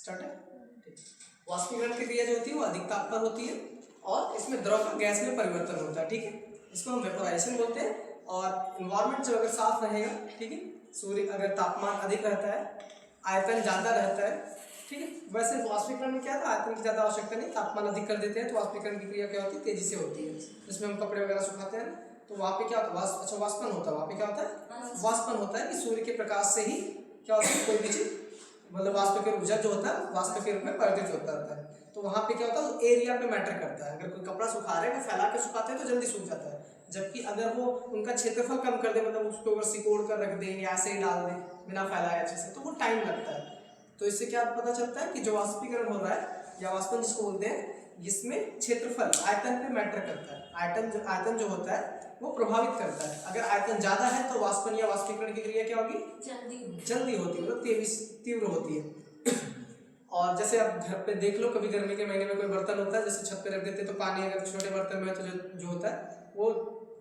Start है। वाष्पीकरण की क्रिया जो होती है वो अधिक ताप पर होती है और इसमें द्रव का गैस में परिवर्तन होता है, ठीक है। इसको हम वेपोराइजेशन बोलते हैं। और इन्वायरमेंट जब अगर साफ रहेगा, ठीक है, सूर्य अगर तापमान अधिक रहता है, आयतन ज़्यादा रहता है, ठीक है। वैसे वाष्पीकरण में क्या था, आयतन की ज़्यादा आवश्यकता नहीं, तापमान अधिक कर देते हैं तो वाष्पीकरण की क्रिया क्या होती है, तेजी से होती है। जिसमें हम कपड़े वगैरह सुखाते हैं तो वहाँ पे क्या होता है, वाष्पन होता है। वहाँ पे क्या होता है, वाष्पन होता है कि सूर्य के प्रकाश से ही क्या होता है, कोई भी चीज मतलब वाष्प के रूप जल जो होता है वाष्प के रूप में परिवर्तित होता है। तो वहाँ पे क्या होता है, एरिया पे मैटर करता है। अगर कोई कपड़ा सुखा रहे हैं, फैला के सुखाते हैं तो जल्दी सूख जाता है। जबकि अगर वो उनका क्षेत्रफल कम कर दे, मतलब उसको अगर सिकोड़ कर रख दें या ऐसे ही डाल दें बिना फैलाए अच्छे से, तो वो टाइम लगता है। तो इससे क्या पता चलता है कि जो वाष्पीकरण हो रहा है या वाष्पन जिसको बोलते हैं, इसमें क्षेत्रफल आयतन पे मैटर करता है। आयतन जो होता है वो प्रभावित करता है। अगर आयतन ज्यादा है तो वाष्पन या वाष्पीकरण की क्रिया क्या होगी, जल्दी होती है, मतलब तीव्र होती है। और जैसे आप घर पे देख लो, कभी गर्मी के महीने में कोई बर्तन होता है, जैसे छत पे रख देते हैं तो पानी अगर छोटे बर्तन में है तो जो होता है वो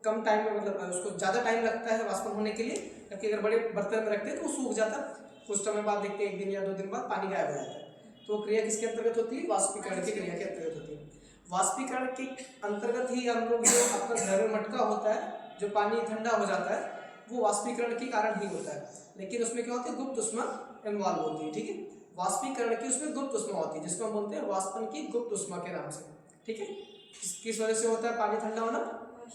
कम टाइम में, मतलब उसको ज़्यादा टाइम लगता है वाष्पन होने के लिए। जबकि अगर बड़े बर्तन में रखते हैं तो वो सूख जाता है, कुछ समय बाद देखते हैं 1 दिन या 2 दिन बाद पानी गायब हो जाता है। तो क्रिया किसके अंतर्गत होती है, वाष्पीकरण की क्रिया के अंतर्गत होती है। वाष्पीकरण के अंतर्गत ही हम लोग जो अपना घर में मटका होता है, जो पानी ठंडा हो जाता है, वो वाष्पीकरण के कारण ही होता है। लेकिन उसमें क्या होती है, गुप्त ऊष्मा इन्वॉल्व होती है, ठीक है। वाष्पीकरण की उसमें गुप्त ऊष्मा होती है, जिसको हम बोलते हैं वाष्पन की गुप्त ऊष्मा के नाम से, ठीक है। किस वजह से होता है पानी ठंडा होना,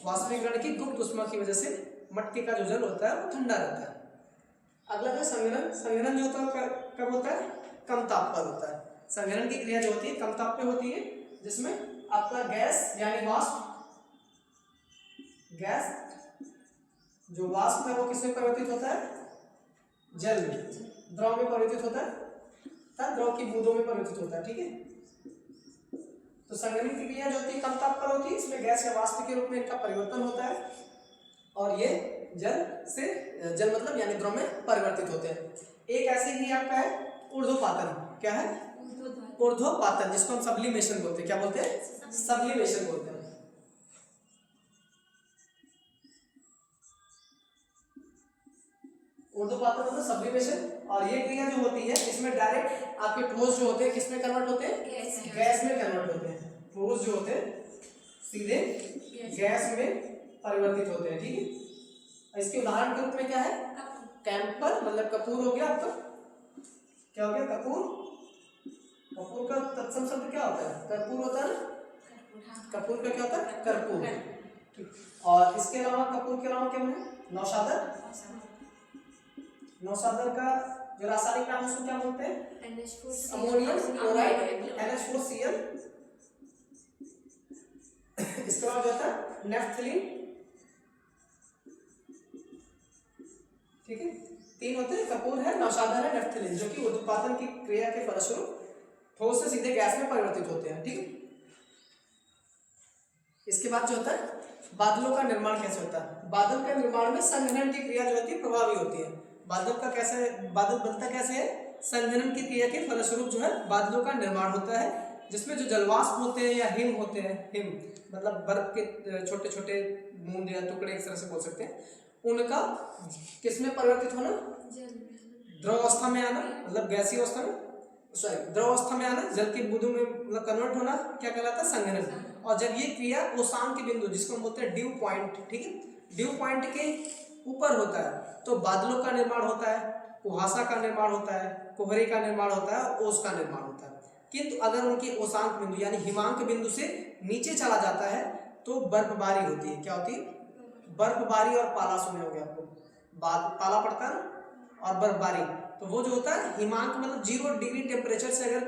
वाष्पीकरण की गुप्त ऊष्मा की वजह से मटके का जो जल होता है वो ठंडा रहता है। अगला है संघनन। संघनन जो होता है कब होता है, कम ताप पर होता है। संघनन की क्रिया जो होती है कम ताप पे होती है, जिसमें आपका गैस यानी वाष्प, गैस जो वाष्प है वो किसमें परिवर्तित होता है, जल में, द्रव में परिवर्तित होता है, द्रव की बूंदों में परिवर्तित होता है, ठीक है। तो संघनन की क्रिया जो होती है कम ताप पर होती है, इसमें गैस या वाष्प के रूप में इनका परिवर्तन होता है और ये जल मतलब यानी द्रव में परिवर्तित होते हैं। एक ऐसे ही आपका है ऊर्ध्वपातन। क्या है, ऊर्ध्वपातन, जिसको हम सब्लिमेशन बोलते हैं। क्या बोलते हैं, सब्लिमेशन बोलते हैं। ऊर्ध्वपातन मतलब सब्लिमेशन। और ये क्रिया जो होती है इसमें डायरेक्ट आपके ठोस जो होते हैं किसमें कन्वर्ट होते हैं, गैस में कन्वर्ट होते हैं। ठोस जो होते हैं सीधे गैस में परिवर्तित होते हैं, ठीक है। इसके उदाहरण के रूप में क्या है, कैंपर मतलब कपूर हो गया आपका, क्या हो गया, कपूर। कपूर का तत्सम शब्द क्या होता है, कर्पूर होता है ना। कपूर का क्या होता है, कर्पूर। और इसके अलावा कपूर के अलावा क्या है, नौशादर। नौशादर का जो रासायनिक नाम उसको क्या बोलते हैं, अमोनियम क्लोराइड NH4Cl। इसके बाद जो होता है नेफ्थलीन, ठीक है। 3 होते हैं, कपूर है, नौशादर है, नेफ्थलीन, जो कि ऊर्ध्वपातन की क्रिया के फलस्वरूप ठोस से सीधे गैस में परिवर्तित होते हैं, ठीक है। इसके बाद जो होता है बादलों का निर्माण कैसे होता है। बादल का निर्माण में संघनन की क्रिया जो होती है प्रभावी होती है। बादल का कैसे, बादल बनता कैसे है, संघनन की क्रिया के फलस्वरूप जो है बादलों का निर्माण होता है, जिसमें जो जलवाष्प होते हैं या हिम होते हैं, हिम मतलब बर्फ के छोटे छोटे बूंद या टुकड़े एक तरह से बोल सकते हैं, उनका किसमें परिवर्तित होना, द्रव अवस्था में आना, मतलब गैसीय अवस्था में, सॉरी द्रव अवस्था में आना, जल की बूंदों में मतलब कन्वर्ट होना, क्या कहलाता है, संघनन। और जब ये क्रिया ओसान के बिंदु, जिसको हम बोलते हैं ड्यू पॉइंट, ठीक है, ड्यू पॉइंट के ऊपर होता है तो बादलों का निर्माण होता है, कुहासा का निर्माण होता है, कोहरे का निर्माण होता है और ओस का निर्माण होता है। किंतु अगर उनके ओसांक बिंदु यानी हिमांक बिंदु से नीचे चला जाता है तो बर्फबारी होती है। क्या होती है, बर्फबारी और पाला सुने होंगे आपको, पाला पड़ता है ना और बर्फबारी, तो वो जो होता है हिमांक मतलब 0 डिग्री टेम्परेचर से अगर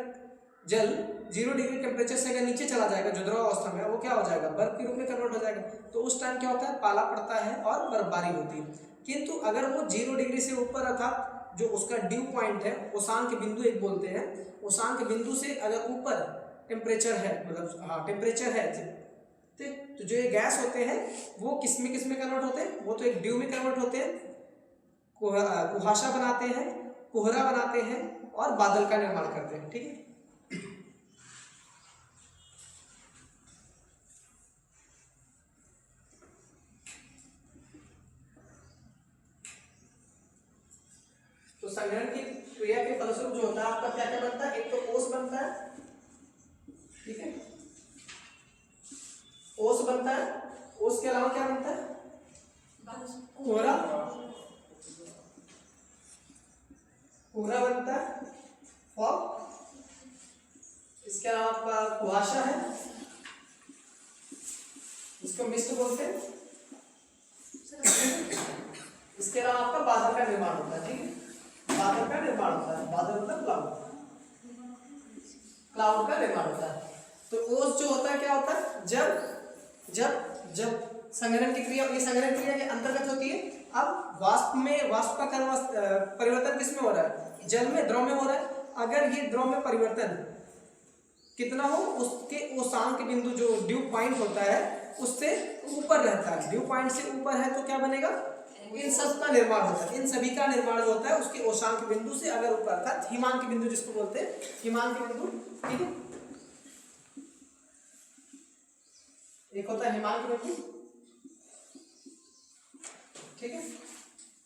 जल 0 डिग्री टेम्परेचर से अगर नीचे चला जाएगा जो द्रव अवस्था में, वो क्या हो जाएगा, बर्फ के रूप में कन्वर्ट हो जाएगा। तो उस टाइम क्या होता है, पाला पड़ता है और बर्फबारी होती है। किंतु अगर वो 0 डिग्री से ऊपर अर्थात जो उसका ड्यू पॉइंट है, ओसांक बिंदु एक बोलते हैं, ओसांक बिंदु से अगर ऊपर टेम्परेचर है, मतलब हाँ टेम्परेचर है, तो जो ये गैस होते हैं वो किस में कन्वर्ट होते हैं, वो तो एक ड्यू में कन्वर्ट होते हैं, कुहासा बनाते हैं, कोहरा बनाते हैं और बादल का निर्माण करते हैं, ठीक है। तो संघनन की क्रिया के फलस्वरूप जो होता है आपका क्या क्या बनता है, एक तो ओस बनता है, ठीक है, ओस बनता है, ओस के अलावा क्या बनता है, कोहरा, कोहरा बनता है, फॉग, इसके अलावा आपका कुहासा है, इसको मिस्ट बोलते हैं, इसके अलावा आपका बादल का निर्माण होता है, ठीक है, बादल का निर्माण होता है, बादल मतलब क्लाउड, क्लाउड का निर्माण होता है। तो ओस जो होता है क्या होता है, जब जब जब संघनन की क्रिया, ये संघनन क्रिया के अंतर्गत होती है। अब वाष्प में, वाष्प का कर्म परिवर्तन किसमें हो रहा है, जल में, द्रव में हो रहा है। अगर ये द्रव में परिवर्तन कितना हो, उसके ओसांक बिंदु जो ड्यू पॉइंट होता है उससे ऊपर रहता है, ड्यू पॉइंट से ऊपर है तो क्या बनेगा, इन सब का निर्माण होता है, इन सभी का निर्माण जो होता है उसके ओसांक बिंदु से अगर ऊपर, अर्थात हिमांक बिंदु जिसको बोलते हैं, हिमांक बिंदु, ठीक है, एक होता है हिमांक बिंदु, ठीक है,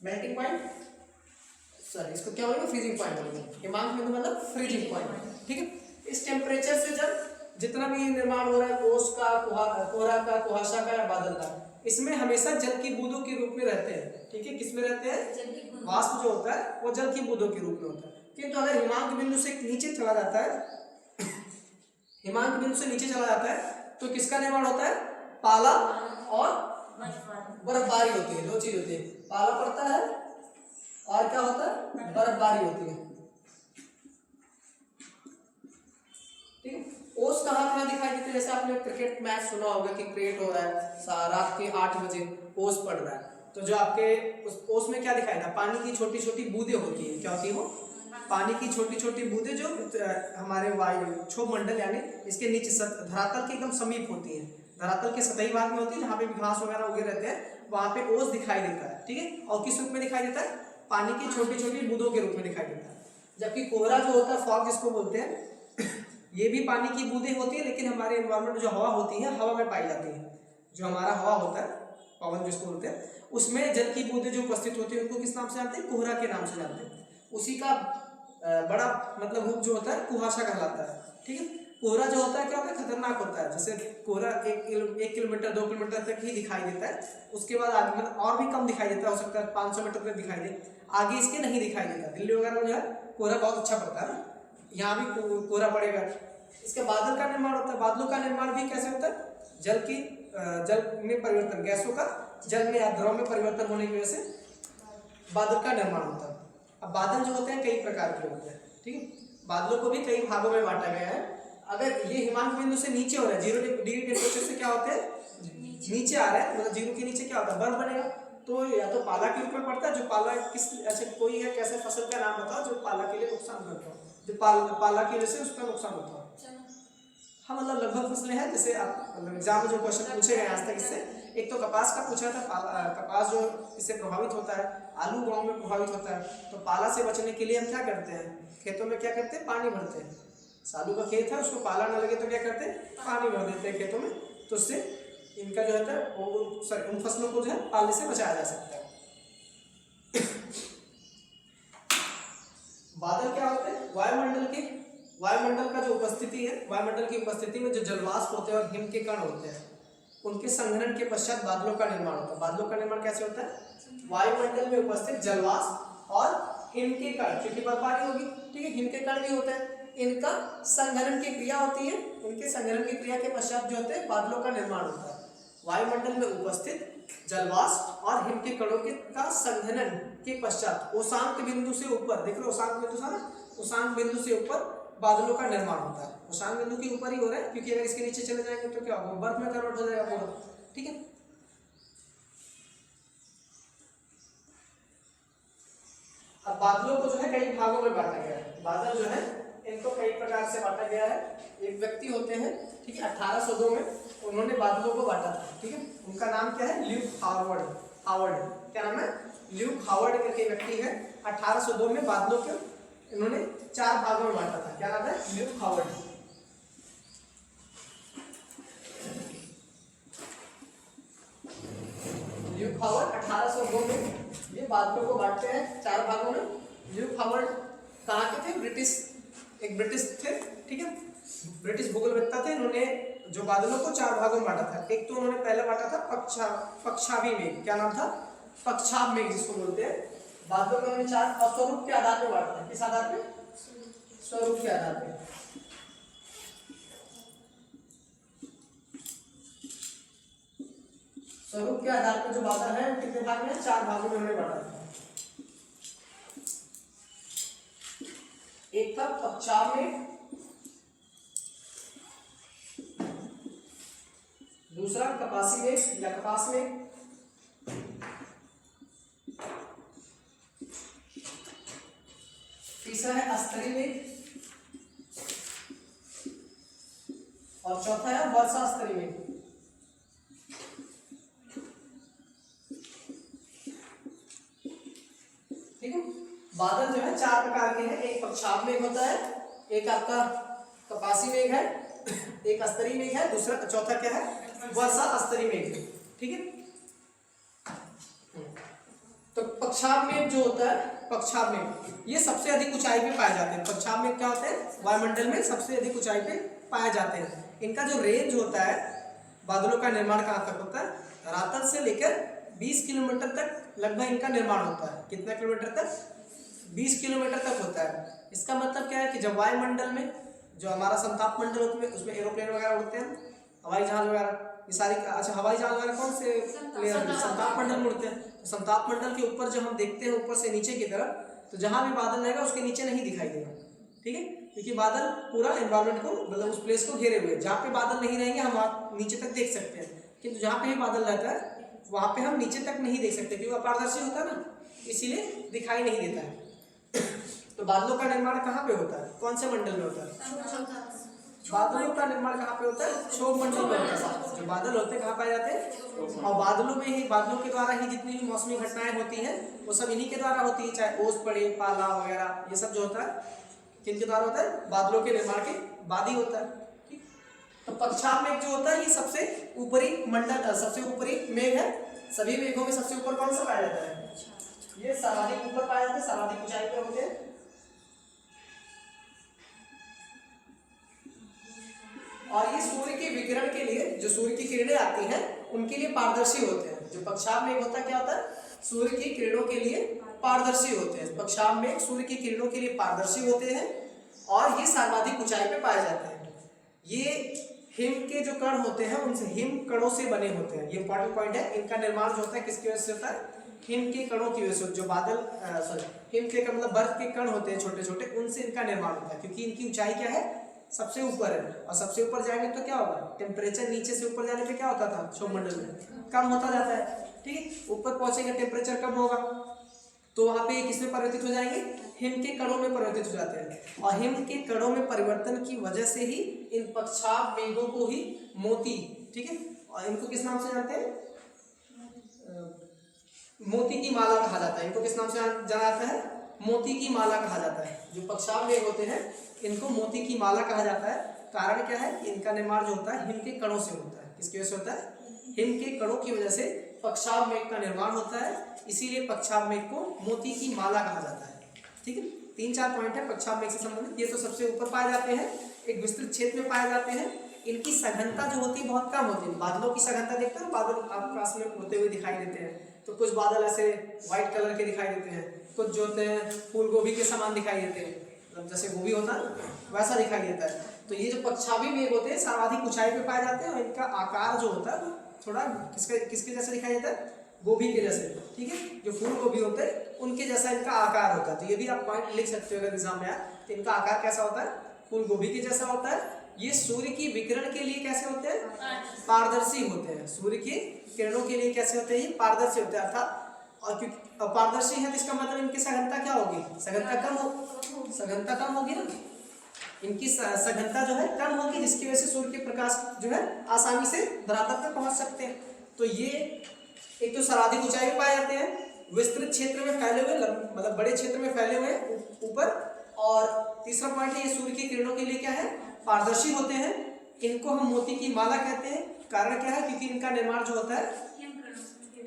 मेल्टिंग पॉइंट, सॉरी इसको क्या बोलेंगे, फ्रीजिंग पॉइंट बोलेंगे, हिमांक बिंदु मतलब फ्रीजिंग पॉइंट, ठीक है। इस टेम्परेचर से जब जितना भी निर्माण हो रहा है ओस का, कोहरा का, कुहासा का या बादल का, इसमें हमेशा जल की बूंदों के रूप में रहते हैं, ठीक है, किसमें रहते हैं, वाष्प जो होता है वो जल की बूंदों के रूप में होता है। किंतु अगर हिमांक बिंदु से नीचे चला जाता है, हिमांक बिंदु से नीचे चला जाता है तो किसका निर्माण होता है, पाला और बर्फबारी होती है, दो चीज होती है, पाला पड़ता है और क्या होता है, बर्फबारी होती है, ठीक है। ओस कहाँ दिखाई देते हैं, जैसे आपने क्रिकेट मैच सुना होगा कि क्रिकेट हो रहा है रात के 8 बजे, ओस पड़ रहा है, तो जो आपके उस ओस में क्या दिखाई देता है, पानी की छोटी छोटी बूंदें होती है, क्या होती है वो, पानी की छोटी छोटी बूंदें जो हमारे वायु क्षोभ मंडल यानी इसके नीचे धरातल के एकदम समीप होती है, धरातल के सतही भाग में होती है, जहाँ पे घास वगैरह उगे रहते हैं वहाँ पे ओस दिखाई देता है, ठीक है। और किस रूप में दिखाई देता है, पानी की छोटी छोटी बूंदों के रूप में दिखाई देता है। जबकि कोहरा जो होता है, फॉग जिसको बोलते हैं, ये भी पानी की बूंदें होती है, लेकिन हमारे एनवायरमेंट जो हवा होती है, हवा में पाई जाती है, जो हमारा हवा होता है, पवन जिसको बोलते हैं, उसमें जल की बूंदें जो उपस्थित होती है उनको किस नाम से जानते हैं, कोहरा के नाम से जानते हैं। उसी का बड़ा मतलब रूप जो होता है कुहासा कहलाता है, ठीक है। कोहरा जो होता है क्या होता है, खतरनाक होता है, जैसे कोहरा 1 किलोमीटर 2 किलोमीटर तक ही दिखाई देता है, उसके बाद आगे मतलब और भी कम दिखाई देता है, हो सकता है 500 मीटर तक दिखाई दे, आगे इसके नहीं दिखाई देता। दिल्ली वगैरह में जो है कोहरा बहुत अच्छा पड़ता है ना, यहाँ भी कोहरा पड़ेगा। इसके बादल का निर्माण होता है, बादलों का निर्माण भी कैसे होता है, जल में परिवर्तन, गैसों का जल में या द्रव में परिवर्तन होने की वजह से बादल का निर्माण होता है। अब बादल जो होते हैं कई प्रकार के होते हैं, ठीक है, बादलों को भी कई भागों में बांटा गया है। अगर ये हिमांक बिंदु से नीचे हो रहा है, 0 डिग्री टेम्परेचर से क्या होते हैं, नीचे आ रहा है, मतलब 0 के नीचे क्या होता है, बर्फ बनेगा, तो या तो पाला के रूप में पड़ता है, जो पाला किस, अच्छा कोई है कैसे फसल का नाम बताओ जो पाला के लिए नुकसान करता हो, जो पाला की वजह से उसका नुकसान होता है। हाँ, मतलब लगभग फसलें हैं, जैसे आप एग्जाम में जो क्वेश्चन पूछे गए आज तक इससे, एक तो कपास का पूछा था, कपास जो इससे प्रभावित होता है, आलू गांव में प्रभावित होता है, तो पाला से बचने के लिए हम क्या करते हैं, खेतों में क्या करते हैं, पानी भरते हैं। आलू का खेत है, उसको पाला ना लगे तो क्या करते हैं, पानी भर देते हैं खेतों में, तो उससे इनका जो है उन फसलों को जो है पाले से बचाया जा सकता है। बादल क्या होते हैं, वायुमंडल का जो उपस्थिति है, वायुमंडल की उपस्थिति में जो जलवाष्प होते हैं और हिम के कण होते हैं, उनके संघनन के पश्चात बादलों का निर्माण होता है। बादलों का निर्माण कैसे होता है, वायुमंडल में उपस्थित जलवाष्प और हिम के कण, क्योंकि बर्फबारी होगी, ठीक है, हिम के कण भी होते हैं, इनका संघनन की क्रिया होती है, इनके संघनन की क्रिया के पश्चात जो होते हैं बादलों का निर्माण होता है। वायुमंडल में उपस्थित जलवाष्प और हिम के कणों के का संघनन के पश्चात ओसांक बिंदु से ऊपर, देख लो ओसांक बिंदु था ना, ओसांक बिंदु से ऊपर बादलों का निर्माण होता है। ओसांक बिंदु के ऊपर ही हो रहा है, क्योंकि अगर इसके नीचे चले जाएंगे तो क्या होगा, बर्फ में कन्वर्ट हो जाएगा पूरा, ठीक है। अब बादलों को जो है कई भागों में बांटा गया है। बादल जो है इनको कई प्रकार से बांटा गया है। एक व्यक्ति होते हैं, ठीक है, 1802 में उन्होंने बादलों को बांटा था, ठीक है, उनका नाम क्या है, ल्यूक हावर्ड, क्या नाम है, ल्यूक हावर्ड करके व्यक्ति है। 1802 में बादलों के इन्होंने 4 भागों में बांटा था, क्या नाम है, ल्यूक हावर्ड। ल्यूक हावर्ड 1802 में ये बादलों को बांटते हैं 4 भागों में। ल्यूक हावर्ड कहाँ के थे? ब्रिटिश, एक ब्रिटिश थे, ठीक है, ब्रिटिश भूगोलवेत्ता थे। इन्होंने जो बादलों को 4 भागों में बांटा था। एक तो उन्होंने पहले बांटा था पक्षावी मेघ, क्या नाम था? पक्षाव मेघ जिसको बोलते हैं। बादलों को उन्होंने 4 और स्वरूप के आधार पर बांटा था। किस आधार पे? स्वरूप के आधार पे। स्वरूप के आधार पर जो बादल है वो कितने भाग में? 4 भागों में उन्होंने बांटा था। एक था पक्षाव मेघ, दूसरा कपासी मेघ या कपास मेघ, तीसरा है अस्तरी मेघ और चौथा है वर्षा स्तरी मेघ। ठीक है, बादल जो है 4 प्रकार के हैं। एक पक्षाव मेघ होता है, एक आपका कपासी मेघ है, एक अस्तरी मेघ है, दूसरा चौथा क्या है? वर्षा स्तरी मेघ। ठीक है, तो पक्षाव मेघ जो होता है, पक्षाव मेघ ये सबसे अधिक ऊंचाई पे पाए जाते हैं। पक्षाव मेघ क्या होते हैं? वायुमंडल में सबसे अधिक ऊंचाई पे पाए जाते हैं। इनका जो रेंज होता है, बादलों का निर्माण कहाँ तक होता है? धरातल से लेकर 20 किलोमीटर तक लगभग इनका निर्माण होता है। कितना किलोमीटर तक? 20 किलोमीटर तक होता है। इसका मतलब क्या है कि जब वायुमंडल में जो हमारा संताप मंडल होता है उसमें एरोप्लेन वगैरह उड़ते हैं, हवाई जहाज वगैरह, ये सारी, अच्छा हवाई जहाज वगैरह कौन से संताप मंडल में उड़ते हैं। तो संताप मंडल के ऊपर जब हम देखते हैं ऊपर से नीचे की तरफ, तो जहां भी बादल रहेगा उसके नीचे नहीं दिखाई देगा। ठीक है, क्योंकि बादल पूरा एनवायरमेंट को, मतलब उस प्लेस को घेरे हुए हैं। जहाँ पे बादल नहीं रहेंगे हम वहाँ नीचे तक देख सकते हैं, किंतु जहाँ पे भी बादल रहता है वहाँ पे हम नीचे तक नहीं देख सकते, क्योंकि अपारदर्शी होता है ना, इसीलिए दिखाई नहीं देता है। तो बादलों का निर्माण कहाँ पे होता है? कौन से मंडल में होता है? बादलों का निर्माण कहाँ पे होता है? क्षोभ मंडल में होता है। जो बादल होते हैं कहाँ पाए जाते हैं? और बादलों में ही, बादलों के द्वारा ही जितनी भी मौसमी घटनाएं होती हैं वो सब इन्हीं के द्वारा होती है। चाहे ओस पड़े, पाला वगैरह, ये सब जो होता है किनके द्वारा होता है? बादलों के निर्माण के बाद ही होता है। तो पक्षाव मेघ जो होता है ये सबसे ऊपरी मंडल, सबसे ऊपरी मेघ है। सभी मेघों में सबसे ऊपर कौन सा पाया जाता है? ये सर्वाधिक ऊपर पाया जाता है, सर्वाधिक ऊंचाई पर होते हैं। और ये सूर्य के विकिरण के लिए, जो सूर्य की किरणें आती हैं उनके लिए पारदर्शी होते हैं। जो पक्षाव मेघ होता है क्या होता है? सूर्य की किरणों के लिए पारदर्शी होते हैं। पक्षाव मेघ सूर्य की किरणों के लिए पारदर्शी होते हैं और ये सर्वाधिक ऊंचाई पे पाए जाते हैं। ये हिम के जो कण होते हैं उनसे, हिम कणों से बने होते हैं। ये इंपॉर्टेंट पॉइंट है। इनका निर्माण जो होता है किसकी वजह से होता है? हिम के कणों की वजह से। जो बादल हिम के मतलब बर्फ के कण होते हैं छोटे छोटे, उनसे इनका निर्माण होता है। क्योंकि इनकी ऊंचाई क्या है? सबसे ऊपर है। और सबसे ऊपर जाएंगे तो क्या होगा? टेम्परेचर नीचे से ऊपर जाने पे क्या होता था? क्षोभ मंडल में कम होता जाता है। ठीक है, ऊपर पहुंचेंगे टेम्परेचर कम होगा, तो वहां पे किसमें परिवर्तित हो जाएंगे? हिम के कणों में परिवर्तित हो जाते हैं। और हिम के कणों में परिवर्तन की वजह से ही इन पक्षाव मेघों को ही मोती, ठीक है, और इनको किस नाम से जानते हैं? मोती की माला कहा जाता है। इनको किस नाम से जाना जाता है? मोती की माला कहा जाता है। जो पक्षाव मेघ होते हैं इनको मोती की माला कहा जाता है। कारण क्या है? इनका निर्माण जो होता है हिम के कणों से होता है। किसकी वजह से होता है? हिम के कणों की वजह से पक्षाव मेघ का निर्माण होता है। इसीलिए पक्षाव मेघ को मोती की माला कहा जाता है। ठीक है, 3-4 पॉइंट है पक्षाव मेघ से संबंधित। ये तो सबसे ऊपर पाए जाते हैं, एक विस्तृत क्षेत्र में पाए जाते हैं। इनकी सघनता जो होती है बहुत कम होती है। बादलों की सघनता देखते हो, बादल आकाश में उड़ते हुए दिखाई देते हैं, तो कुछ बादल ऐसे व्हाइट कलर के दिखाई देते हैं, कुछ जो होते हैं फूल गोभी के समान दिखाई देते हैं, मतलब जैसे गोभी होता है वैसा दिखाई देता है। तो ये जो पक्षावी मेघ होते हैं सर्वाधिक ऊंचाई पे पाए जाते हैं और इनका आकार जो होता है वो थोड़ा किसके जैसे दिखाई देता है? गोभी के जैसे। ठीक है, जो फूल गोभी होते हैं उनके जैसा इनका आकार होता है। तो ये भी आप पॉइंट लिख सकते हो अगर एग्जाम में आए तो। इनका आकार कैसा होता है? फूल गोभी के जैसा होता है। ये सूर्य की विकिरण के लिए कैसे होते हैं? पारदर्शी होते हैं। सूर्य की किरणों के लिए कैसे होते हैं? ये पारदर्शी होते हैं। अर्थात और क्योंकि पारदर्शी है तो इसका मतलब इनकी सघनता क्या होगी? सघनता कम होगी ना। इनकी सघनता जो है कम होगी, जिसकी वजह से सूर्य के प्रकाश जो है आसानी से धरातल तक पहुंच सकते हैं। तो ये एक तो सर्वाधिक ऊंचाई पे पाए जाते हैं, विस्तृत क्षेत्र में फैले हुए, मतलब बड़े क्षेत्र में फैले हुए ऊपर। और तीसरा पॉइंट है ये सूर्य की किरणों के लिए क्या है? पारदर्शी होते हैं। इनको हम मोती की माला कहते हैं। कारण क्या है? क्योंकि इनका निर्माण जो होता है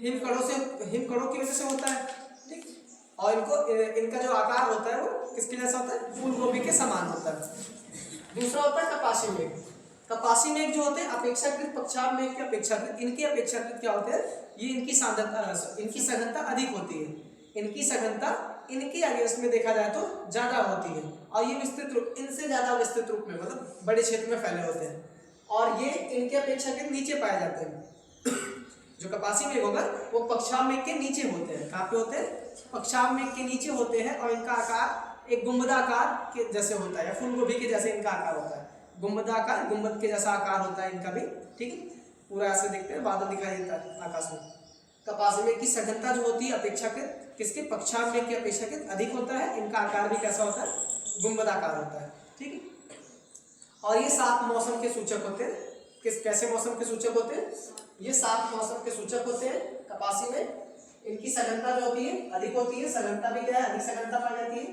हिम कणों की वजह से होता है। ठीक, और इनका जो आकार होता है वो किसके जैसा होता है, फूल गोभी के समान होता है। दूसरा होता है कपासी मेघ। कपासी मेघ जो होते हैं अपेक्षाकृत पक्षाभ मेघ के अपेक्षाकृत, इनके अपेक्षाकृत क्या होते हैं, ये इनकी सांद्रता, इनकी सघनता अधिक होती है, इनकी सघनता इनके अगेंस्ट में देखा जाए तो ज्यादा होती है, और ये विस्तृत रूप, इनसे ज्यादा विस्तृत रूप में मतलब बड़े क्षेत्र में फैले होते हैं, और ये इनके अपेक्षाकृत नीचे पाए जाते हैं। जो कपासी मेघ होगा वो पक्षाभ मेघ के नीचे होते हैं। कहाँ पे होते हैं, पक्षाभ मेघ के नीचे होते हैं, और इनका आकार एक गुंबदाकार के जैसे होता है, या फूल गोभी के जैसे इनका आकार होता है, गुंबदाकार, गुंबद के जैसा आकार होता है इनका भी, ठीक है, पूरा ऐसे देखते हैं, बादल दिखाई देता है आकाश में। कपासी मेघ की सघनता जो होती है अपेक्षाकृत किसके, पक्षाभ मेघ की अपेक्षाकृत अधिक होता है, इनका आकार भी कैसा होता है, गुंबदाकार होता है, ठीक है। और ये 7 मौसम के सूचक होते हैं। किस कैसे मौसम के सूचक होते हैं, ये 7 मौसम के सूचक होते हैं कपासी में। इनकी सघनता जो होती है अधिक होती है, सघनता भी क्या है, अधिक सघनता पाई जाती है,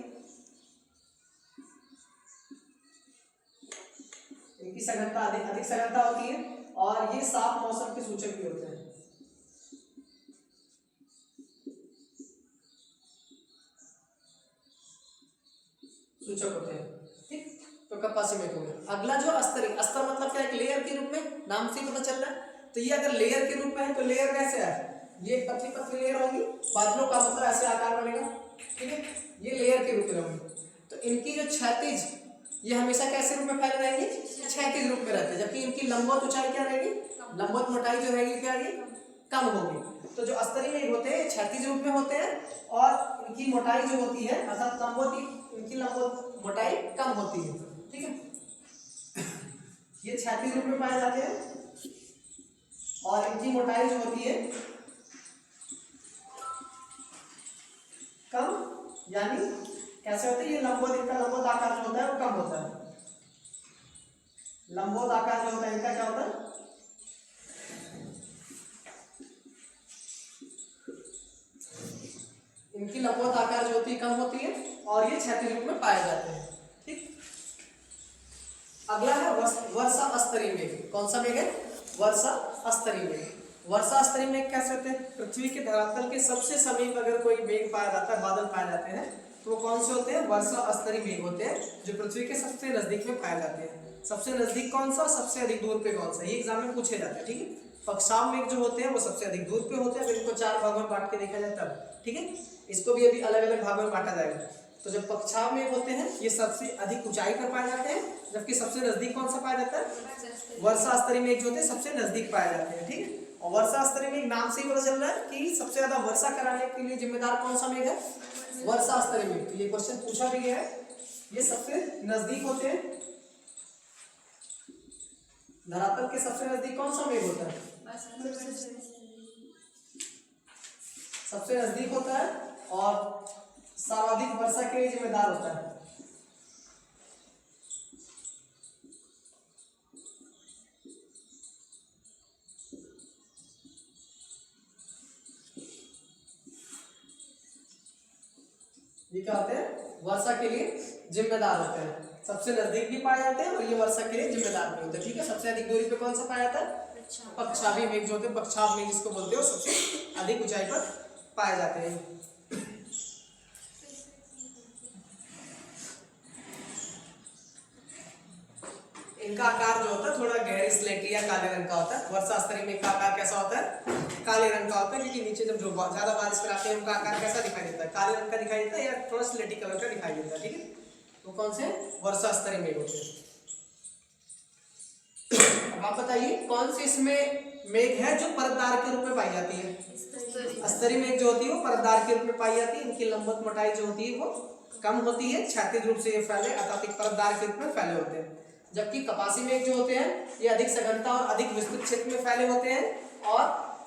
इनकी सघनता अधिक सघनता होती है, और ये 7 मौसम के सूचक भी होते हैं। सूचक होते हैं, ठीक। तो कपासी मेघ हो गया। अगला जो अस्तरी, अस्तर मतलब क्या है, एक लेयर के रूप में, नाम से ही पता चल रहा है। तो ये अगर लेयर के रूप में है तो लेयर कैसे है, ये पतली पतली लेयर होगी, बादलों का मतलब ऐसे आकार बनेगा, ठीक है, ये लेयर के रूप में होंगी। तो इनकी जो क्षैतिज, ये हमेशा कैसे रूप में फैले रहेंगे, क्षैतिज रूप में रहते हैं, जबकि इनकी लंबवत ऊंचाई क्या रहेगी, लंबवत मोटाई जो रहेगी क्या रहेगी, कम होगी। तो जो अस्तरी मेघ होते हैं क्षैतिज रूप में होते हैं, और इनकी मोटाई जो होती है अर्थात लंबवत, इनकी लंबवत मोटाई कम होती है, ठीक है। ये क्षैतिज रूप में पाए जाते हैं, और इनकी मोटाई जो होती है कम, यानी कैसे होते हैं, ये लंबवत, इनका लंबवत आकार जो होता है वो कम होता है। लंबवत आकार जो होता है इनका क्या होता है, इनकी लंबवत आकार जो होती है कम होती है, और ये क्षैतिज रूप में पाए जाते हैं, ठीक। अगला है वर्षा अस्तरी मेघ। कौन सा मेघ है, वर्षा अस्तरी मेघ। वर्षा अस्तरी मेघ कैसे होते हैं, पृथ्वी के धरातल के सबसे समीप अगर कोई मेघ पाया जाता है, बादल पाए जाते हैं, तो वो कौन से होते हैं, वर्षा अस्तरी मेघ होते हैं, जो पृथ्वी के सबसे नजदीक में पाए जाते हैं। सबसे नजदीक कौन सा, सबसे अधिक दूर पे कौन सा, ये एग्जाम में पूछे जाते हैं, ठीक है। पक्षाभ मेघ जो होते हैं वो सबसे अधिक दूर पे होते हैं, इनको 4 भागों में बांट के देखा जाता है, ठीक है। इसको भी अभी अलग अलग भागों में बांटा जाएगा। तो जब पक्षाभ मेघ होते हैं ये सबसे अधिक ऊंचाई पर पाए जाते हैं, जबकि सबसे नजदीक कौन सा पाया जाता है, वर्षा अस्तरी मेघ जो होते हैं सबसे नजदीक पाए जाते हैं, ठीक है। और वर्षा अस्तरी मेघ नाम से ही पता चल रहा है कि सबसे ज्यादा वर्षा कराने के लिए जिम्मेदार कौन सा मेघ है, वर्षा अस्तरी मेघ। तो ये क्वेश्चन पूछा भी गया है, ये सबसे नजदीक होते हैं, धरातल के सबसे नजदीक कौन सा मेघ होता है, सबसे नजदीक होता है, और सर्वाधिक वर्षा के लिए जिम्मेदार होता है। ये क्या होते हैं, वर्षा के लिए जिम्मेदार होते हैं, सबसे नजदीक भी पाए जाते हैं, और ये वर्षा के लिए जिम्मेदार भी होते हैं, ठीक है। सबसे अधिक दूरी पे कौन सा पाया जाता है, पक्षाभी मेघ जो होते हैं, पक्षाभ मेघ जिसको बोलते हो, सबसे अधिक ऊंचाई पर पाए जाते हैं। इनका आकार जो होता है थोड़ा गहरी स्लेटी या काले रंग का होता है। वर्षा अस्तरी मेघ का आकार कैसा होता है, काले रंग का होता है, क्योंकि नीचे जब जो ज्यादा बारिश कराते हैं उनका आकार कैसा दिखाई देता है, काले रंग का दिखाई देता है, या थोड़ा स्लेटी कलर का दिखाई देता है, ठीक है। तो कौन से, वर्षा अस्तरी मेघ होते हैं। अब आप बताइए कौन सी इसमें मेघ है जो परतदार के रूप में पाई जाती है, अस्तरी मेघ जो होती है वो परतदार के रूप में पाई जाती है, इनकी लंबवत मोटाई जो होती है वो कम होती है, क्षैतिज रूप से ये फैले अर्थात परतदार के रूप में फैले होते हैं। जबकि कपासी मेघ जो होते हैं ये अधिक सघनता और अधिक विस्तृत क्षेत्र में फैले होते हैं, और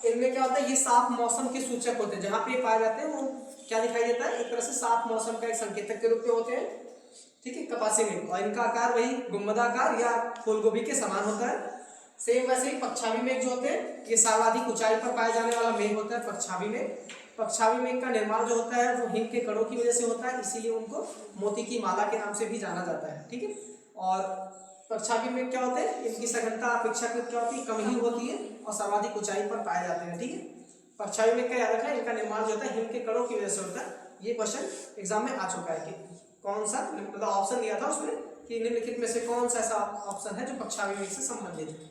इनमें क्या होता है, ये 7 मौसम के सूचक होते हैं, जहां पे पाए जाते हैं वो क्या दिखाई देता है, एक तरह से 7 मौसम का एक संकेतक के रूप में होते हैं, ठीक है, कपासी मेघ। और इनका आकार वही गुंबदाकार या फूलगोभी के समान होता है। सेम वैसे ही पक्षाभी मेघ जो होते हैं ये सर्वाधिक ऊंचाई पर पाए जाने वाला मेघ होता है, पक्षाभी मेघ। पक्षाभी मेघ का निर्माण जो होता है वो हिम के कणों की वजह से होता है, इसीलिए उनको मोती की माला के नाम से भी जाना जाता है, ठीक है। और पक्षाभी मेघ क्या होते हैं, इनकी सघनता अपेक्षाकृत क्या होती है, कम ही होती है, और सर्वाधिक ऊंचाई पर पाए जाते हैं, ठीक है। पक्षाभी मेघ का याद रखना, इनका निर्माण जो होता है हिम के कणों की वजह से होता है। ये क्वेश्चन एग्जाम में आ चुका है कि कौन सा मतलब ऑप्शन दिया था उसमें कि निम्नलिखित में से कौन सा ऐसा ऑप्शन है जो पक्षावी मेघ से संबंधित है।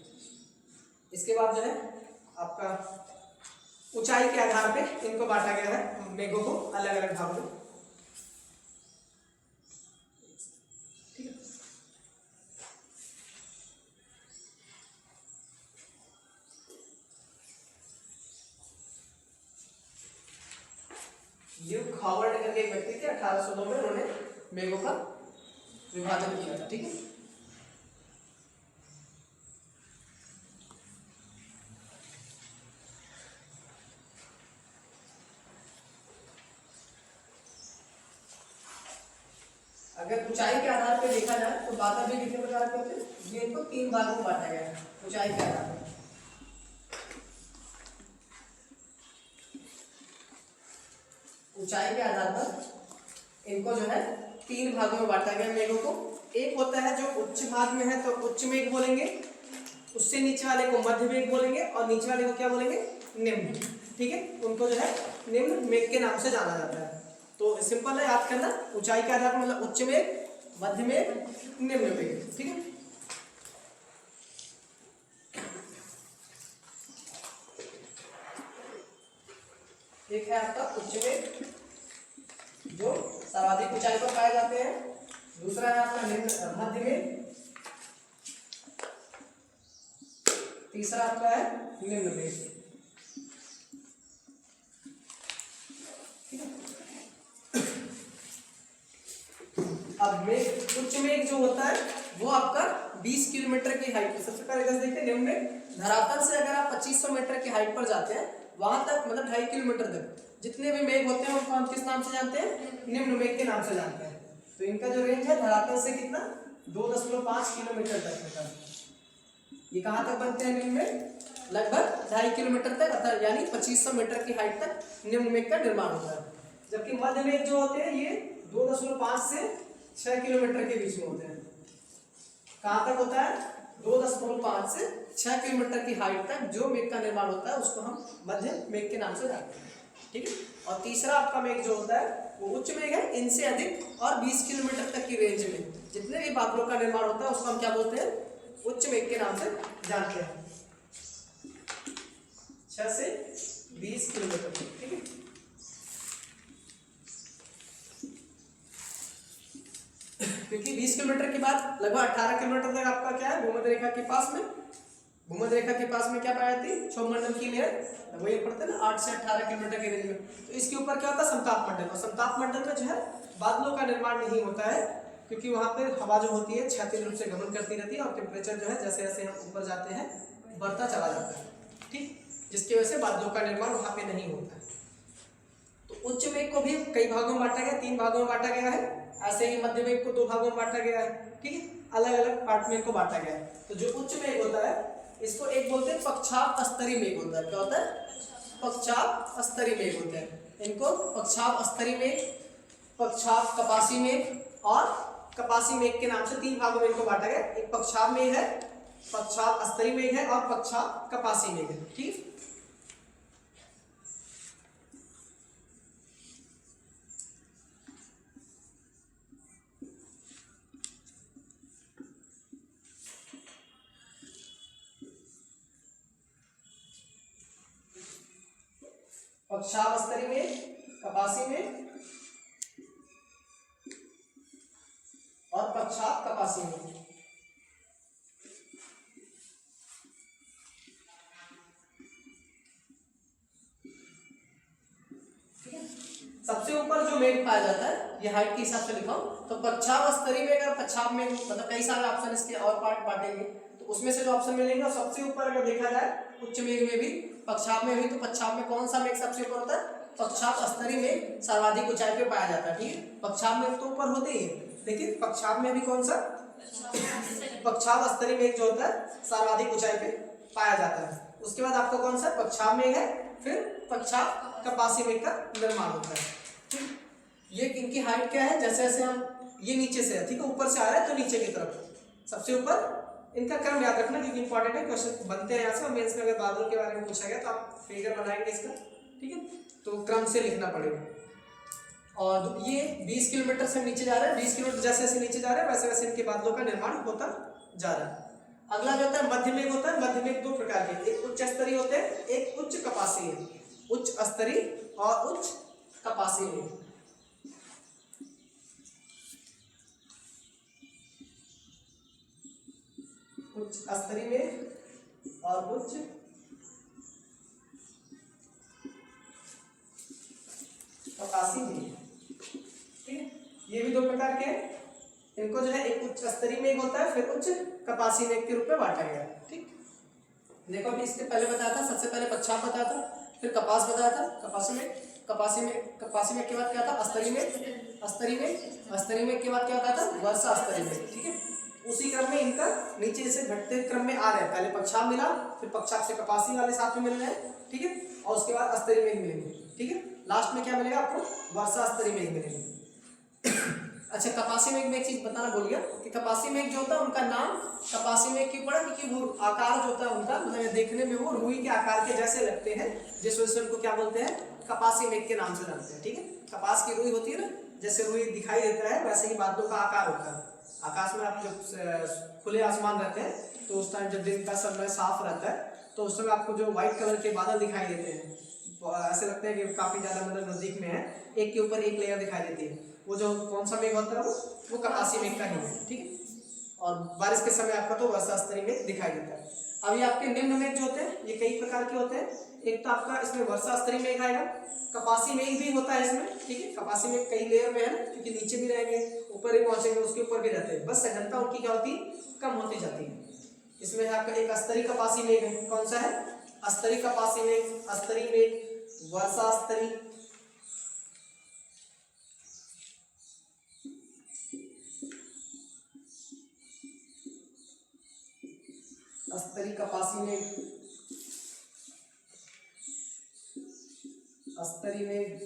इसके बाद जो है आपका ऊंचाई के आधार पे इनको बांटा गया है मेघों को अलग अलग भागों में। ठीक है, ल्यूक हॉवर्ड करके एक व्यक्ति थे 1802 में, उन्होंने मेघों का विभाजन किया था। ठीक है, अगर ऊंचाई के आधार पे देखा जाए तो बादल भी कितने प्रकार के होते हैं, ये इनको 3 भागों में बांटा गया है ऊंचाई के आधार पर। ऊंचाई के आधार पर इनको जो है 3 भागों में बांटा गया मेघों को। एक होता है जो उच्च भाग में है तो उच्च मेघ बोलेंगे, उससे नीचे वाले को मध्य मेघ बोलेंगे और नीचे वाले को क्या बोलेंगे, निम्न। ठीक है, उनको जो है निम्न मेघ के नाम से जाना जाता है। तो सिंपल है याद करना, ऊंचाई के आधार पर मतलब उच्च मेघ, मध्य मेघ, निम्न मेघ। ठीक है, एक है आपका उच्च मेघ जो सर्वाधिक ऊंचाई पर पाए जाते हैं, दूसरा है आपका निम्न मध्य मेघ, तीसरा आपका है निम्न मेघ। अब मेघ उच्च मेघ जो होता है वो आपका 20 किलोमीटर की हाइट पे, सबसे पहले कैसे देखते हैं, निम्न मेघ धरातल से अगर आप 2500 मीटर की हाइट पर जाते हैं वहां तक मतलब 2.5 किलोमीटर तक जितने भी मेघ होते हैं उनको हम किस नाम से जानते हैं, निम्न मेघ के नाम से जानते हैं। तो इनका जो रेंज है धरातल से कितना 2.5 किलोमीटर तक होता है। ये कहाँ तक बनते हैं निम्न मेघ, लगभग 2.5 किलोमीटर तक, अर्थात यानी 2500 मीटर की हाइट तक निम्न मेघ का निर्माण होता है। जबकि मध्य मेघ जो होते हैं ये 2.5 से 6 किलोमीटर के बीच में होते हैं। कहाँ तक होता है, 2.5 से 6 किलोमीटर की हाइट तक जो मेघ का निर्माण होता है उसको हम मध्य मेघ के नाम से जानते हैं। ठीक है, और तीसरा आपका मेघ जो होता है वो उच्च मेघ है, इनसे अधिक और 20 किलोमीटर तक की रेंज में जितने भी बादलों का निर्माण होता है उसको हम क्या बोलते हैं, उच्च मेघ के नाम से जानते हैं। 6 से 20 किलोमीटर। ठीक है, क्योंकि 20 किलोमीटर के बाद लगभग 18 किलोमीटर तक आपका क्या है, भूमध्य रेखा के पास में, भूमध्य रेखा के पास में क्या पाई जाती है, क्षोभमंडल की लेयर, वही पड़ता है ना 8 से 18 किलोमीटर के रेंज में। तो इसके ऊपर क्या होता है, समताप मंडल, और समताप मंडल में जो है बादलों का निर्माण नहीं होता है क्योंकि वहां पर हवा जो होती है क्षैतिज रूप से गमन करती रहती है और टेम्परेचर जो है जैसे जैसे हम ऊपर जाते हैं बढ़ता चला जाता है। ठीक, जिसकी वजह से बादलों का निर्माण वहां पे नहीं होता है। तो उच्च मेघ को भी कई भागों में बांटा गया, 3 भागों में बांटा गया है। ऐसे ही मध्य मेघ को 2 भागों में बांटा गया है। ठीक है, अलग अलग पार्ट में इनको बांटा गया है। तो जो उच्च मेघ होता है इसको एक बोलते हैं पक्षाप स्तरीय मेघ होता है। क्या होता है, पक्षाप स्तरीय मेघ होते हैं। इनको पक्षाप स्तरीय मेघ, पक्षाप कपासी मेघ और कपासी मेघ के नाम से 3 भागों में इनको बांटा गया। एक पक्षाप मेघ है, पक्षाप स्तरीय मेघ है और पक्षाप कपासी मेघ है। ठीक, पक्षाप स्तरीय मेघ, कपासी मेघ और पक्षाप कपासी मेघ। सबसे ऊपर जो मेघ पाया जाता है, ये हाइट के हिसाब से लिखा हूं, तो पक्षाप स्तरीय मेघ और पक्षाप मेघ मतलब कई सारे ऑप्शन इसके और पार्ट बांटेंगे तो उसमें से जो ऑप्शन मिलेंगे सबसे ऊपर अगर देखा जाए उच्च मेघ में भी पक्षाप में भी, तो पक्षाप में कौन सा मेघ सबसे ऊपर होता है, पक्षाप स्तरीय मेघ सर्वाधिक ऊंचाई पे पाया जाता है। ठीक है, पक्षाप मेघ तो ऊपर होते ही है लेकिन पक्षाप में भी कौन सा, पक्षाप स्तरीय मेघ जो होता है सर्वाधिक ऊंचाई पे पाया जाता है। उसके बाद आपका कौन सा पक्षाप मेघ है, फिर पक्षाप कपासी मेघ का निर्माण होता है। ठीक, ये इनकी हाइट क्या है, जैसे जैसे हम ये नीचे से है, ठीक है, ऊपर से आ रहा है तो नीचे की तरफ सबसे ऊपर। इनका क्रम याद रखना क्योंकि इंपॉर्टेंट है, क्वेश्चन बनते हैं यहाँ से। मेंस में अगर बादलों के बारे में पूछा गया तो आप फिगर बनाएंगे इसका। ठीक है, तो क्रम से लिखना पड़ेगा। और ये 20 किलोमीटर से नीचे जा रहा है, 20 किलोमीटर जैसे जैसे नीचे जा रहा है वैसे वैसे इनके बादलों का निर्माण होता जा रहा है। अगला जो होता है मध्य मेघ होता है। मध्य मेघ दो प्रकार के, एक उच्च स्तरीय होते हैं, एक उच्च कपासीय। उच्च स्तरीय और उच्च कपासीय मेघ। उच्च स्तरीय मेघ और उच्च कपासीय मेघ, ठीक है। ये भी दो प्रकार के हैं। इनको जो है एक उच्च स्तरीय मेघ होता है, फिर उच्च कपासीय मेघ के रूप में बांटा गया, ठीक। देखो अभी इसके पहले बताया था, सबसे पहले पच्छाद बताया था, फिर कपास बताया था, कपासी मेघ के बाद क्या था, स्तरीय मेघ, स्तरीय मेघ के बाद क्या होता था, वर्षा स्तरीय मेघ, ठीक है। उसी क्रम में इनका नीचे से घटते क्रम में आ रहे हैं। पहले पच्छाद मिला, फिर पच्छाद से कपासी वाले साथ में मिल रहे हैं, ठीक है, और उसके बाद स्तरीय मेघ मिलेंगे, ठीक है। लास्ट में क्या मिलेगा आपको, वर्षा स्तरीय मेघ मिलेंगे। अच्छा, कपासी मेघ में एक चीज बताना भूल गया कि कपासी मेघ जो होता है उनका नाम कपासी मेघ क्यों पड़ा, क्योंकि वो आकार जो होता है उनका, मतलब देखने में वो रुई के आकार के जैसे लगते हैं, जिस वजह से उनको क्या बोलते हैं, कपासी मेघ के नाम से जानते हैं, ठीक है। कपास की रुई होती है ना, जैसे रुई दिखाई देता है वैसे ही बादलों का आकार होता है। आकाश में आप जब खुले आसमान रहते हैं तो उस टाइम जब दिन का समय साफ रहता है तो उस समय आपको जो व्हाइट कलर के बादल दिखाई देते हैं, ऐसे लगता है कि काफी ज्यादा मतलब नजदीक में है, एक के ऊपर एक लेयर दिखाई देती है। वो जो कौन सा मेघ होता है वो कपासी मेघ का ही है, ठीक है। और बारिश के समय आपका तो वर्षा स्तरीय मेघ दिखाई देता है। अभी आपके निम्न मेघ जो होते हैं ये कई प्रकार के होते हैं। एक तो आपका इसमें वर्षा स्तरीय मेघ आएगा, कपासी मेघ भी होता है इसमें, ठीक है। कपासी मेघ कई लेयर में है ना, क्योंकि नीचे भी रहेंगे, ऊपर भी पहुंचेंगे, उसके ऊपर भी रहते हैं, बस सघनता उनकी क्या होती है, कम होती जाती है। इसमें आपका एक स्तरीय कपासी मेघ है, कौन सा है, स्तरीय कपासी मेघ, स्तरीय मेघ, वर्षा स्तरीय, स्तरीय कपासी मेघ, स्तरीय मेघ,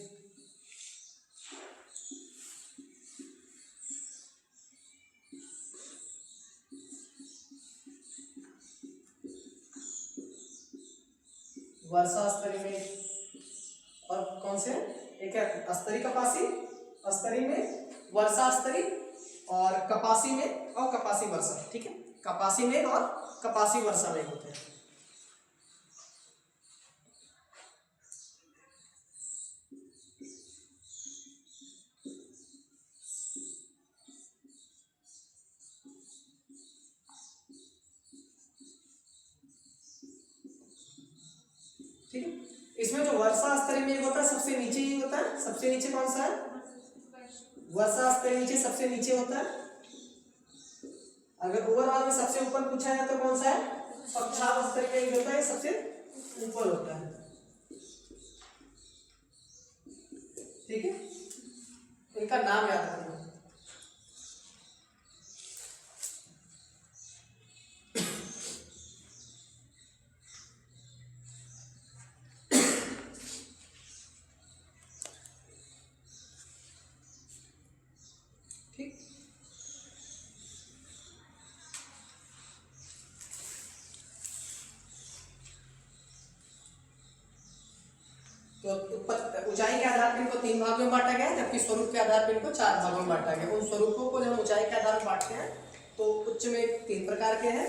वर्षा स्तरीय मेघ, और कौन से, एक है स्तरीय कपासी, स्तरीय मेघ, वर्षा स्तरीय, और कपासी मेघ और कपासी वर्षा, ठीक है। कपासी मेघ और कपासी वर्षा मेघ होते हैं। ठीक है, इसमें जो वर्षा स्तरीय मेघ होता है सबसे नीचे ही होता है। सबसे नीचे कौन सा है, वर्षा स्तरीय नीचे सबसे नीचे होता है। अगर ओवरऑल में सबसे ऊपर पूछा जाए तो कौन सा है, पच्छाद स्तरीय मेघ होता है, सबसे ऊपर होता है, ठीक है। इनका नाम याद रखना। ठीक, तो ऊंचाई के आधार पर इनको 3 भाग में बांटा गया है, जबकि स्वरूप के आधार पर इनको 4 भागों में बांटा गया। उन स्वरूपों को जब हम ऊंचाई के आधार पर बांटते हैं तो उच्च में 3 प्रकार के हैं,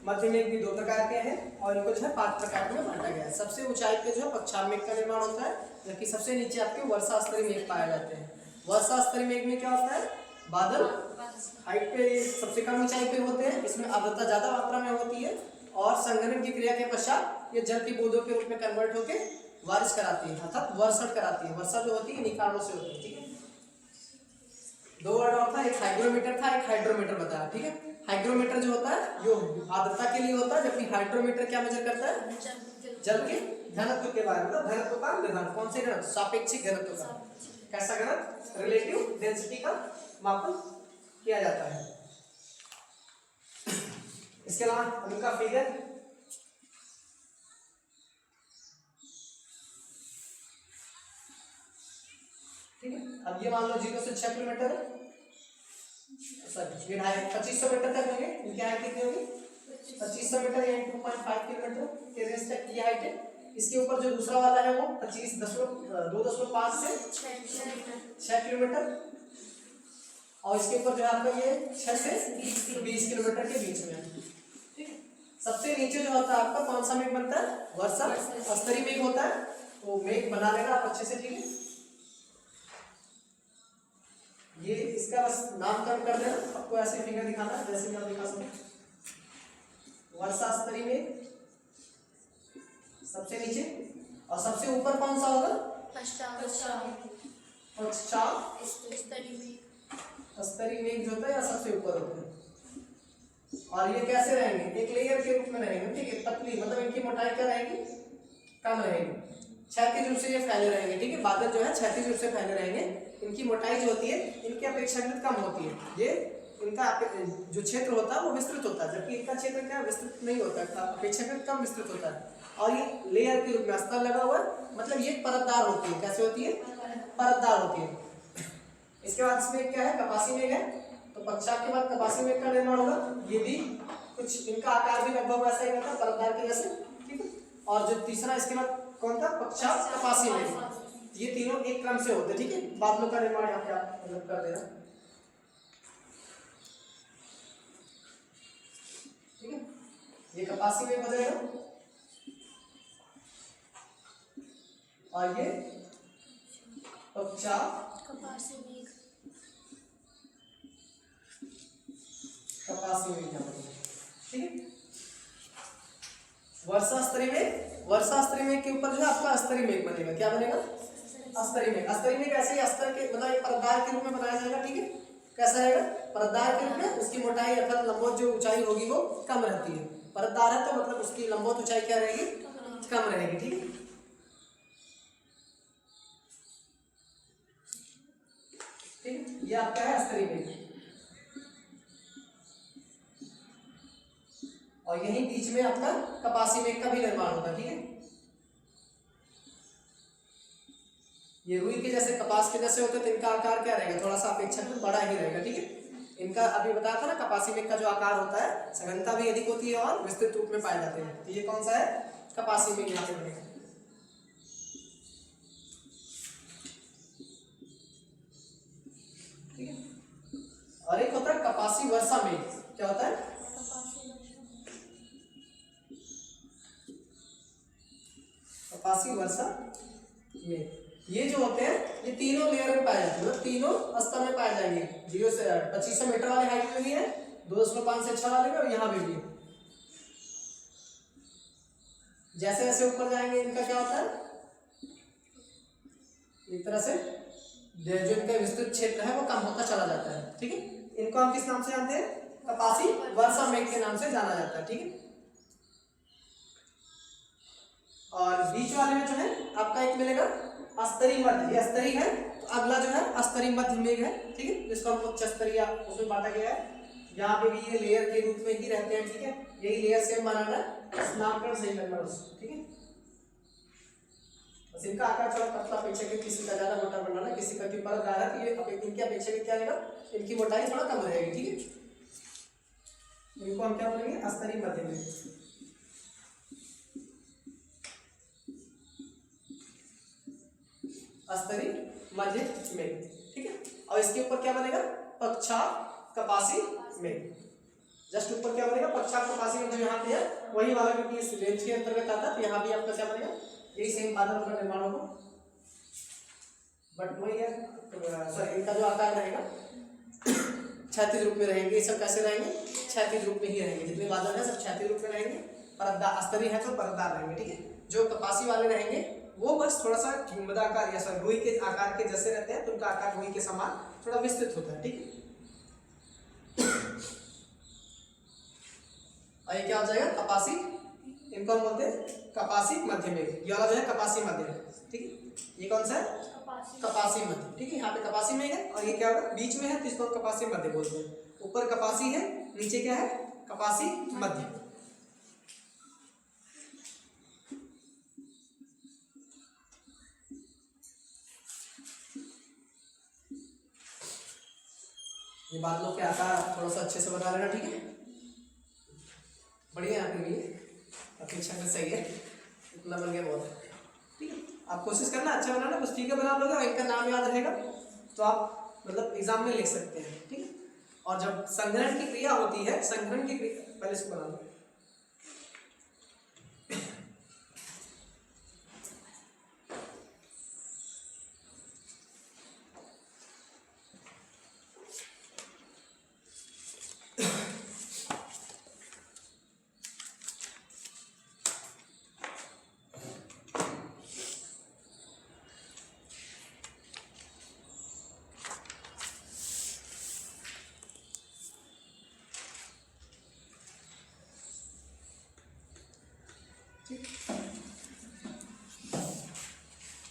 मध्य में भी 2 प्रकार के हैं, और इनको जो है 5 प्रकार में बांटा गया है। सबसे ऊंचाई पे जो है पच्छाद मेघ का निर्माण होता है, जबकि सबसे नीचे आपके वर्षा स्तरीय मेघ पाए जाते हैं। वर्षा स्तरीय मेघ में क्या होता है, बादल हाइट पे सबसे कम ऊंचाई पे होते हैं, इसमें आर्द्रता ज्यादा मात्रा में होती है, और संघनन की क्रिया के पश्चात ये जल की बूंदों के रूप में कन्वर्ट होकर बारिश कराती है, अर्थात वर्षण कराती है। वर्षा जो होती है इन्हीं कारणों से होती है, ठीक है। 2 वर्ड और था, एक हाइग्रोमीटर था, एक हाइड्रोमीटर बताया, ठीक है। हाइग्रोमीटर जो होता है यो आर्द्रता के लिए होता है, जबकि हाइड्रोमीटर क्या मेजर करता है, जल के घनत्व के बारे में, मतलब घनत्व का निर्धारण, कौन से घनत्व, सापेक्षिक घनत्व का, कैसा घनत्व, रिलेटिव डेंसिटी का मापन किया जाता है। इसके अलावा उनका फिगर, ठीक है। अब ये मान लो 0 से 6 किलोमीटर है, सर ये 2500 मीटर तक होंगे, इनकी हाइट कितनी होगी, 2500 मीटर या 2.5 किलोमीटर के रेंज तक की हाइट है, इसके ऊपर जो दूसरा वाला है वो 25.2.5 से 6 किलोमीटर, और इसके ऊपर जो है आपका ये 6 से 20 किलोमीटर के बीच में है। ठीक है, सबसे नीचे जो होता है आपका कौन सा मेघ बनता है? वर्षा स्तरीय मेघ होता है। तो मेघ बना लेगा आप अच्छे से। ठीक है, ये इसका बस नामकरण कर देना, आपको ऐसे फिगर दिखाना है जैसे मैं दिखा सकूं। वर्षा स्तरीय मेघ सबसे नीचे, और सबसे ऊपर कौन सा होगा? पश्चात स्तरीय मेघ जो होता है या सबसे ऊपर होता है। और ये कैसे रहेंगे? एक लेयर के रूप में रहेंगे। ठीक है, पतली, मतलब इनकी मोटाई क्या रहेगी? कम रहेगी, क्षैतिज रूप से ये फैले रहेंगे। ठीक है, बादल जो है क्षैतिज रूप से फैले रहेंगे। इनकी मोटाई जो होती है इनकी अपेक्षाकृत कम होती है। ये इनका जो क्षेत्र होता है वो विस्तृत होता है, जबकि इनका क्षेत्र क्या विस्तृत नहीं होता, अपेक्षाकृत कम विस्तृत होता है। और ये लेयर के रूप में अस्तर लगा हुआ है, मतलब ये परतदार होती है। कैसे होती है? परतदार होती है। इसके बाद इसमें क्या है? कपासी मेघ है। तो पश्चात के बाद कपासी मेघ का निर्माण होगा। ये भी कुछ इनका आकार भी लगभग वैसा ही रहता है, परतदार के जैसे। ठीक है, और जो तीसरा इसके बाद कौन था? पश्चात कपासी मेघ। ये तीनों एक क्रम से होते हैं। ठीक है, बादलों का निर्माण यहाँ पे आप मतलब कर देना। ठीक है, ये कपासी मेघ हो जाएगा, और ये पश्चात कपासी मेघ यहाँ पर। ठीक है, वर्षा स्तरीय मेघ, वर्षा स्तरीय मेघ के ऊपर जो है आपका स्तरीय मेघ बनेगा। क्या बनेगा? स्तरीय मेघ। स्तरीय मेघ ऐसे ही अस्तर के मतलब एक परतदार के रूप में बनाया जाएगा। ठीक है, कैसा रहेगा? परतदार के रूप में। उसकी मोटाई अर्थात लंबवत जो ऊंचाई होगी वो कम रहती है। परतदार है तो मतलब उसकी लंबवत ऊंचाई क्या रहेगी? कम रहेगी। ठीक है, ठीक, ये आपका है स्तरीय मेघ। और यही बीच में आपका कपासी मेघ का भी निर्माण होगा। ठीक है, ये रुई के जैसे कपास के जैसे होते हैं तो इनका आकार क्या रहेगा? थोड़ा सा अपेक्षाकृत बड़ा ही रहेगा। ठीक है, इनका अभी बताया था ना, कपासी मेघ का जो आकार होता है सघनता भी अधिक होती है और विस्तृत रूप में पाए जाते हैं। तो ये कौन सा है? कपासी मेघ यहाँ पे बनेगा। ठीक है, और एक होता है कपासी वर्षा मेघ। क्या होता है? कपासी वर्षा मेघ। ये जो होते हैं ये तीनों लेयर में पाए जाते हैं, मतलब तीनों स्तर में पाए जाएंगे। 0 से 2500 मीटर वाले हाइट में भी है, 2.5 से 6 वाले में, और यहाँ पे भी है। जैसे जैसे ऊपर जाएंगे इनका क्या होता है? एक तरह से जो इनका विस्तृत क्षेत्र है वो कम होता चला जाता है। ठीक है, इनको हम किस नाम से जानते हैं? कपासी वर्षा मेघ के नाम से जाना जाता है। ठीक है, और बीच वाले में जो है आपका एक मिलेगा स्तरीय मध्य। ये स्तरीय है, तो अगला जो है स्तरीय मध्य मेघ है। ठीक है, जिसको हम उच्च स्तरीय उसमें बांटा गया है। यहाँ पे भी ये लेयर के रूप में ही रहते हैं। ठीक है, यही लेयर सेम बनाना है, नामकरण सही करना है उसको। ठीक है, बस इनका आकार थोड़ा पतला अपेक्षाकृत, किसी का ज्यादा मोटा बनाना, किसी का परतदार है तो ये इनकी अपेक्षाकृत क्या रहेगा? इनकी मोटाई थोड़ा कम रहेगी। ठीक है, इनको हम क्या बोलेंगे? स्तरीय मध्य मेघ। स्तरीय मध्य मेघ। ठीक है, और इसके ऊपर क्या बनेगा? पश्चात कपासी मेघ। जस्ट ऊपर क्या बनेगा? पश्चात कपासी मेघ। जो यहाँ पे है वही वाला, क्योंकि इस रेंज के अंतर्गत आता है, तो यहाँ भी आपका क्या बनेगा? यही सेम बादल का निर्माण होगा, बट वही है सॉरी, इनका जो आकार रहेगा क्षैतिज रूप में रहेंगे। ये सब कैसे रहेंगे? क्षैतिज रूप में ही रहेंगे। जितने बादल है सब क्षैतिज रूप में रहेंगे। परतदार स्तरीय है तो परतदार रहेंगे। ठीक है, जो कपासी वाले रहेंगे वो बस थोड़ा सा गुंबदाकार या सॉरी रुई के आकार के जैसे रहते हैं, तो उनका आकार रुई के समान थोड़ा विस्तृत होता है। ठीक है, और ये क्या हो जाएगा? कपासी। इनको हम बोलते हैं कपासी मध्य मेघ। ये वाला जो है कपासी मध्य है। ठीक है, ये कौन सा है? कपासी मध्य। ठीक है, यहाँ पे कपासी मेघ है और ये क्या होगा? बीच में है तो इसको हम कपासी मध्य बोलते हैं। ऊपर कपासी है, नीचे क्या है? कपासी मध्य। ये बादलों के आकार थोड़ा सा अच्छे से बना लेना। ठीक है, बढ़िया, आपके लिए अपेक्षा सही है। इतना बन गया बहुत है, ठीक है। आप कोशिश करना अच्छा बनाना, बस ठीक है बना लोगे और इनका नाम याद रहेगा तो आप मतलब एग्जाम में लिख सकते हैं, ठीक है। और जब संग्रहण की क्रिया होती है, संग्रहण की क्रिया, पहले इसको बना लो।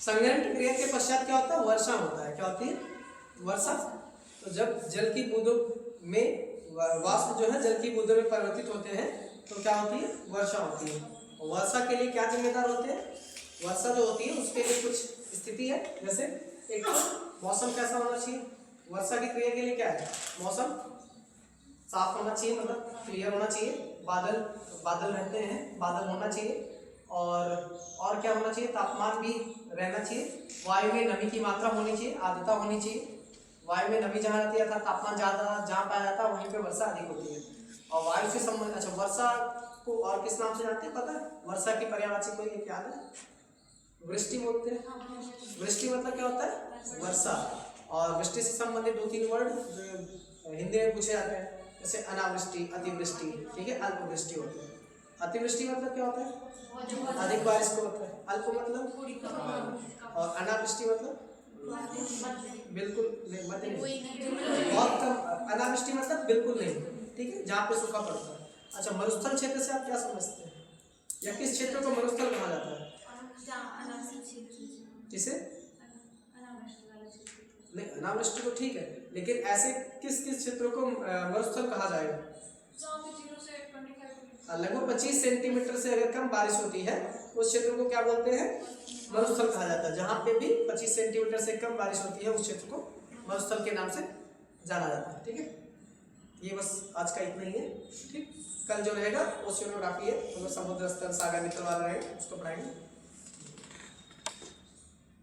संग्रहण की क्रिया के पश्चात क्या होता है, वर्षा होता है। क्या होती है, वर्षा। तो जब जल की बूंदों में वाष्प जो है जल की बूंदों में परिवर्तित होते हैं तो क्या होती है, वर्षा होती है। और वर्षा के लिए क्या जिम्मेदार होते हैं, वर्षा जो होती है उसके लिए कुछ स्थिति है, जैसे एक तो मौसम कैसा होना चाहिए, वर्षा की क्रिया के लिए क्या है, मौसम साफ होना चाहिए, मतलब क्लियर होना चाहिए, बादल बादल रहते हैं, बादल होना चाहिए, और क्या होना चाहिए, तापमान भी रहना चाहिए, वायु में नमी की मात्रा होनी चाहिए, आर्द्रता होनी चाहिए। वायु में नमी जहाँ रहती है अर्थात तापमान ज़्यादा जहाँ पाया जाता है वहीं पे वर्षा अधिक होती है। और वायु से संबंधित, अच्छा वर्षा को और किस नाम से जानते हैं पता है, वर्षा की पर्यायवाची कोई एक याद है, वृष्टि बोलते हैं। वृष्टि मतलब क्या होता है, वर्षा। और वृष्टि से संबंधित 2-3 वर्ड जो हिंदी में पूछे जाते हैं, जैसे अनावृष्टि, अतिवृष्टि, ठीक है, अल्पवृष्टि होती है। अतिवृष्टि मतलब क्या होता है, अधिक बारिश को होता है, अल्प मतलब, और अनावृष्टि मतलब बिल्कुल नहीं, मत नहीं, बहुत कम। अनावृष्टि मतलब बिल्कुल नहीं, ठीक है, जहाँ पे सूखा पड़ता है। अच्छा, मरुस्थल क्षेत्र से आप क्या समझते हैं, या किस क्षेत्र को मरुस्थल कहा जाता है, किसे, नहीं अनावृष्टि तो ठीक है, लेकिन ऐसे किस किस क्षेत्रों को मरुस्थल कहा जाएगा, लगभग 25 सेंटीमीटर से अगर कम बारिश होती है उस क्षेत्र को क्या बोलते हैं, मरुस्थल कहा जाता है। जहाँ पे भी 25 सेंटीमीटर से कम बारिश होती है उस क्षेत्र को मरुस्थल के नाम से जाना जाता है, ठीक है। ये बस आज का इतना ही है, ठीक। कल जो रहेगा ओशियोनोग्राफी है, तो समुद्र स्तर सागर मित्र वाला रहेगा, उसको पढ़ाएंगे।